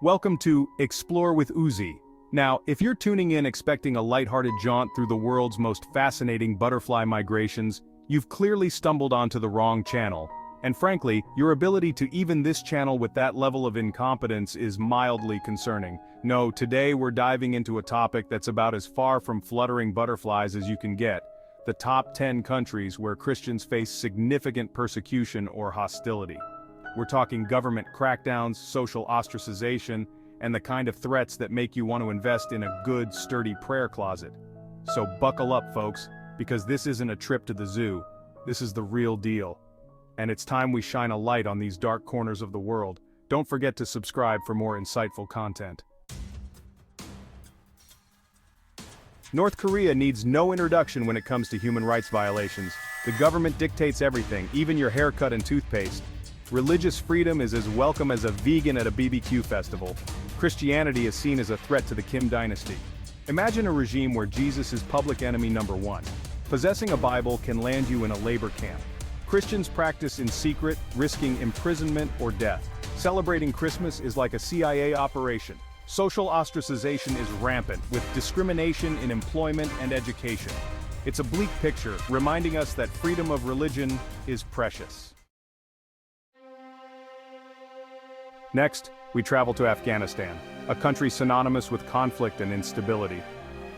Welcome to Explore with Uzi. Now, if you're tuning in expecting a lighthearted jaunt through the world's most fascinating butterfly migrations, you've clearly stumbled onto the wrong channel. And frankly, your ability to even this channel with that level of incompetence is mildly concerning. No, today we're diving into a topic that's about as far from fluttering butterflies as you can get. The top 10 countries where Christians face significant persecution or hostility. We're talking government crackdowns, social ostracization, and the kind of threats that make you want to invest in a good, sturdy prayer closet. So buckle up, folks, because this isn't a trip to the zoo. This is the real deal. And it's time we shine a light on these dark corners of the world. Don't forget to subscribe for more insightful content. North Korea needs no introduction when it comes to human rights violations. The government dictates everything, even your haircut and toothpaste. Religious freedom is as welcome as a vegan at a BBQ festival. Christianity is seen as a threat to the Kim dynasty. Imagine a regime where Jesus is public enemy number one. Possessing a Bible can land you in a labor camp. Christians practice in secret, risking imprisonment or death. Celebrating Christmas is like a CIA operation. Social ostracization is rampant, with discrimination in employment and education. It's a bleak picture, reminding us that freedom of religion is precious. Next, we travel to Afghanistan, a country synonymous with conflict and instability.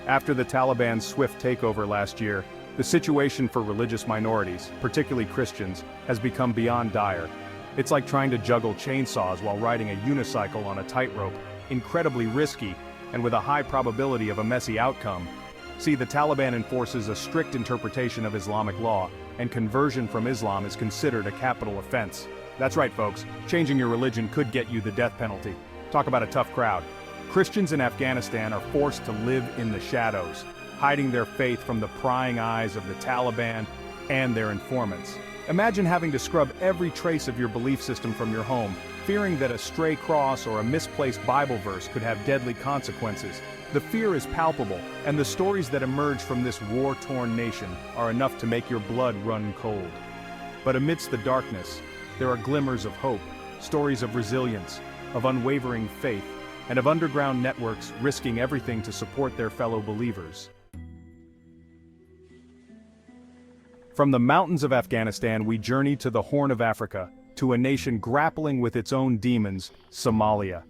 After the Taliban's swift takeover last year, the situation for religious minorities, particularly Christians, has become beyond dire. It's like trying to juggle chainsaws while riding a unicycle on a tightrope, incredibly risky, and with a high probability of a messy outcome. See, the Taliban enforces a strict interpretation of Islamic law, and conversion from Islam is considered a capital offense. That's right, folks, changing your religion could get you the death penalty. Talk about a tough crowd. Christians in Afghanistan are forced to live in the shadows, hiding their faith from the prying eyes of the Taliban and their informants. Imagine having to scrub every trace of your belief system from your home, fearing that a stray cross or a misplaced Bible verse could have deadly consequences. The fear is palpable, and the stories that emerge from this war-torn nation are enough to make your blood run cold. But amidst the darkness, there are glimmers of hope, stories of resilience, of unwavering faith, and of underground networks risking everything to support their fellow believers. From the mountains of Afghanistan, we journey to the Horn of Africa, to a nation grappling with its own demons, Somalia.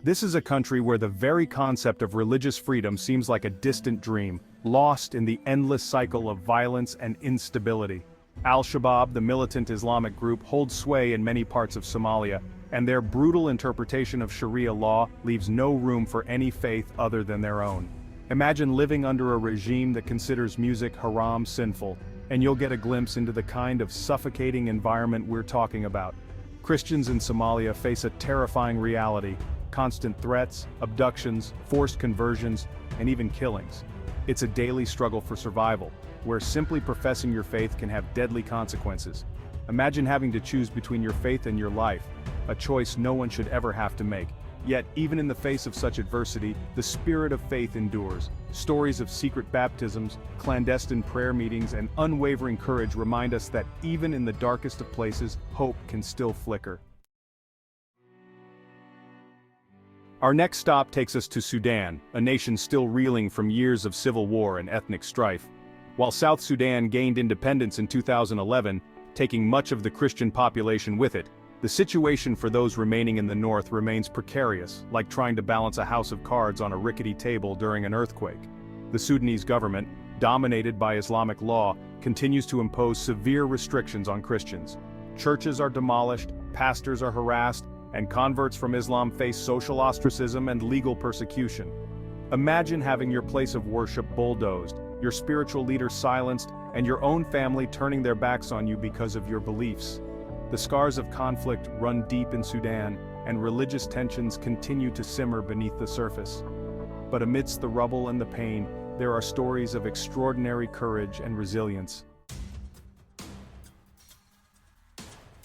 This is a country where the very concept of religious freedom seems like a distant dream, lost in the endless cycle of violence and instability. Al-Shabaab, the militant Islamic group, holds sway in many parts of Somalia, and their brutal interpretation of Sharia law leaves no room for any faith other than their own. Imagine living under a regime that considers music haram sinful, and you'll get a glimpse into the kind of suffocating environment we're talking about. Christians in Somalia face a terrifying reality: constant threats, abductions, forced conversions, and even killings. It's a daily struggle for survival, where simply professing your faith can have deadly consequences. Imagine having to choose between your faith and your life, a choice no one should ever have to make. Yet, even in the face of such adversity, the spirit of faith endures. Stories of secret baptisms, clandestine prayer meetings, and unwavering courage remind us that even in the darkest of places, hope can still flicker. Our next stop takes us to Sudan, a nation still reeling from years of civil war and ethnic strife. While South Sudan gained independence in 2011, taking much of the Christian population with it, the situation for those remaining in the north remains precarious, like trying to balance a house of cards on a rickety table during an earthquake. The Sudanese government, dominated by Islamic law, continues to impose severe restrictions on Christians. Churches are demolished, pastors are harassed, and converts from Islam face social ostracism and legal persecution. Imagine having your place of worship bulldozed, your spiritual leader silenced, and your own family turning their backs on you because of your beliefs. The scars of conflict run deep in Sudan, and religious tensions continue to simmer beneath the surface. But amidst the rubble and the pain, there are stories of extraordinary courage and resilience.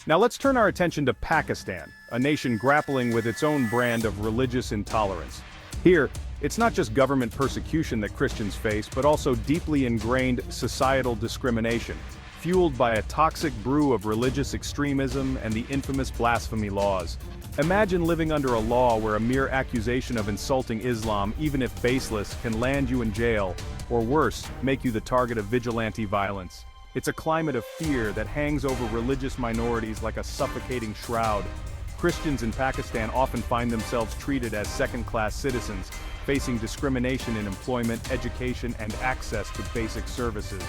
Now let's turn our attention to Pakistan, a nation grappling with its own brand of religious intolerance. Here, it's not just government persecution that Christians face, but also deeply ingrained societal discrimination. fueled by a toxic brew of religious extremism and the infamous blasphemy laws. Imagine living under a law where a mere accusation of insulting Islam, even if baseless, can land you in jail, or worse, make you the target of vigilante violence. It's a climate of fear that hangs over religious minorities like a suffocating shroud. Christians in Pakistan often find themselves treated as second-class citizens, facing discrimination in employment, education, and access to basic services.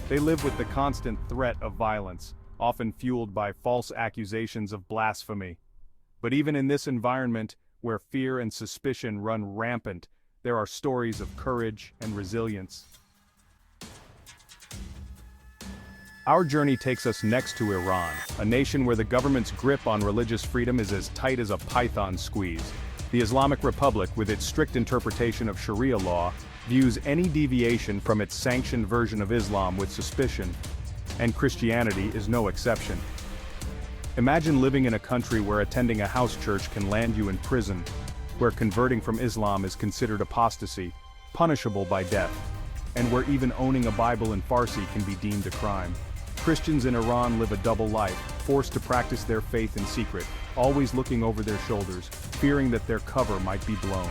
They live with the constant threat of violence, often fueled by false accusations of blasphemy. But even in this environment, where fear and suspicion run rampant, there are stories of courage and resilience. Our journey takes us next to Iran, a nation where the government's grip on religious freedom is as tight as a python squeeze. The Islamic Republic, with its strict interpretation of Sharia law, views any deviation from its sanctioned version of Islam with suspicion, and Christianity is no exception. Imagine living in a country where attending a house church can land you in prison, where converting from Islam is considered apostasy, punishable by death, and where even owning a Bible in Farsi can be deemed a crime. Christians in Iran live a double life, forced to practice their faith in secret, always looking over their shoulders, fearing that their cover might be blown.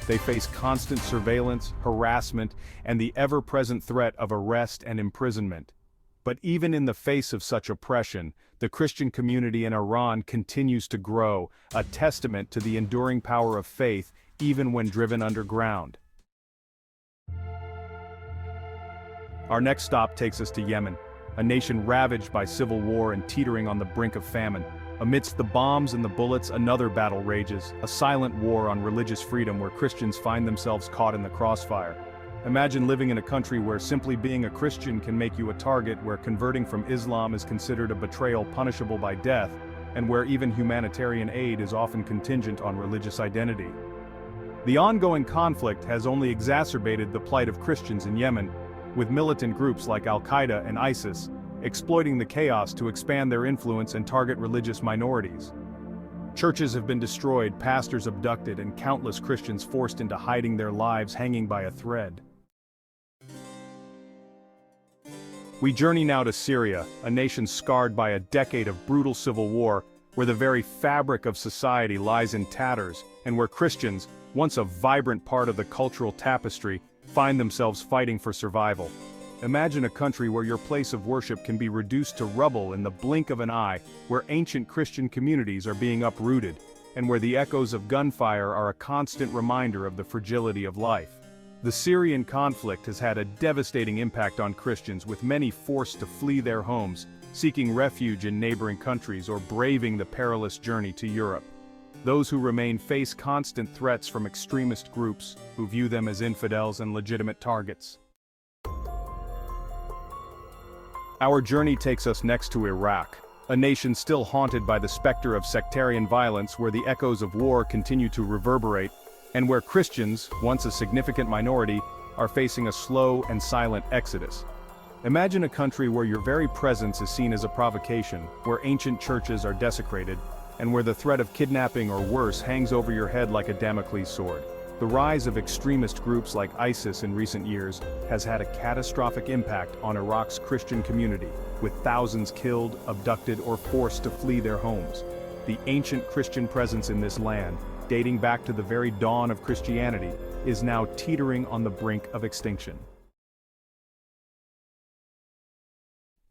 They face constant surveillance, harassment, and the ever-present threat of arrest and imprisonment. But even in the face of such oppression, the Christian community in Iran continues to grow, a testament to the enduring power of faith, even when driven underground. Our next stop takes us to Yemen, a nation ravaged by civil war and teetering on the brink of famine. Amidst the bombs and the bullets, another battle rages, a silent war on religious freedom where Christians find themselves caught in the crossfire. Imagine living in a country where simply being a Christian can make you a target, where converting from Islam is considered a betrayal punishable by death, and where even humanitarian aid is often contingent on religious identity. The ongoing conflict has only exacerbated the plight of Christians in Yemen, with militant groups like Al-Qaeda and ISIS exploiting the chaos to expand their influence and target religious minorities. Churches have been destroyed, pastors abducted, and countless Christians forced into hiding, their lives hanging by a thread. We journey now to Syria, a nation scarred by a decade of brutal civil war, where the very fabric of society lies in tatters, and where Christians, once a vibrant part of the cultural tapestry, find themselves fighting for survival. Imagine a country where your place of worship can be reduced to rubble in the blink of an eye, where ancient Christian communities are being uprooted, and where the echoes of gunfire are a constant reminder of the fragility of life. The Syrian conflict has had a devastating impact on Christians, with many forced to flee their homes, seeking refuge in neighboring countries or braving the perilous journey to Europe. Those who remain face constant threats from extremist groups who view them as infidels and legitimate targets. Our journey takes us next to Iraq, a nation still haunted by the specter of sectarian violence, where the echoes of war continue to reverberate, and where Christians, once a significant minority, are facing a slow and silent exodus. Imagine a country where your very presence is seen as a provocation, where ancient churches are desecrated, and where the threat of kidnapping or worse hangs over your head like a Damocles sword. The rise of extremist groups like ISIS in recent years has had a catastrophic impact on Iraq's Christian community, with thousands killed, abducted, or forced to flee their homes. The ancient Christian presence in this land, dating back to the very dawn of Christianity, is now teetering on the brink of extinction.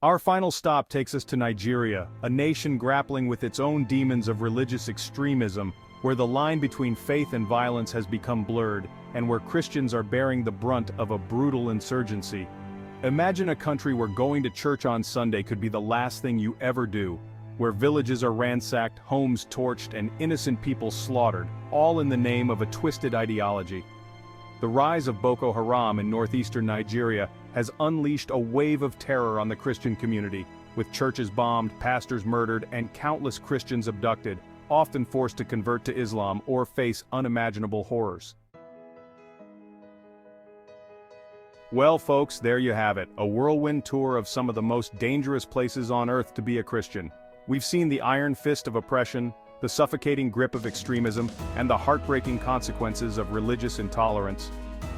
Our final stop takes us to Nigeria, a nation grappling with its own demons of religious extremism, where the line between faith and violence has become blurred, and where Christians are bearing the brunt of a brutal insurgency. Imagine a country where going to church on Sunday could be the last thing you ever do, where villages are ransacked, homes torched, and innocent people slaughtered, all in the name of a twisted ideology. The rise of Boko Haram in northeastern Nigeria has unleashed a wave of terror on the Christian community, with churches bombed, pastors murdered, and countless Christians abducted, often forced to convert to Islam or face unimaginable horrors. Well folks, there you have it, a whirlwind tour of some of the most dangerous places on earth to be a Christian. We've seen the iron fist of oppression, the suffocating grip of extremism, and the heartbreaking consequences of religious intolerance.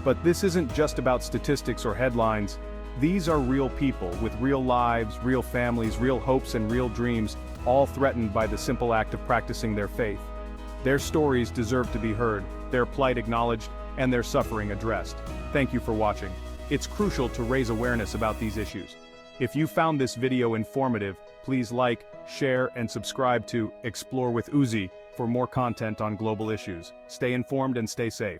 But this isn't just about statistics or headlines. These are real people with real lives, real families, real hopes and real dreams, all threatened by the simple act of practicing their faith. Their stories deserve to be heard, their plight acknowledged, and their suffering addressed. Thank you for watching. It's crucial to raise awareness about these issues. If you found this video informative, please like, share, and subscribe to Explore with Uzi for more content on global issues. Stay informed and stay safe.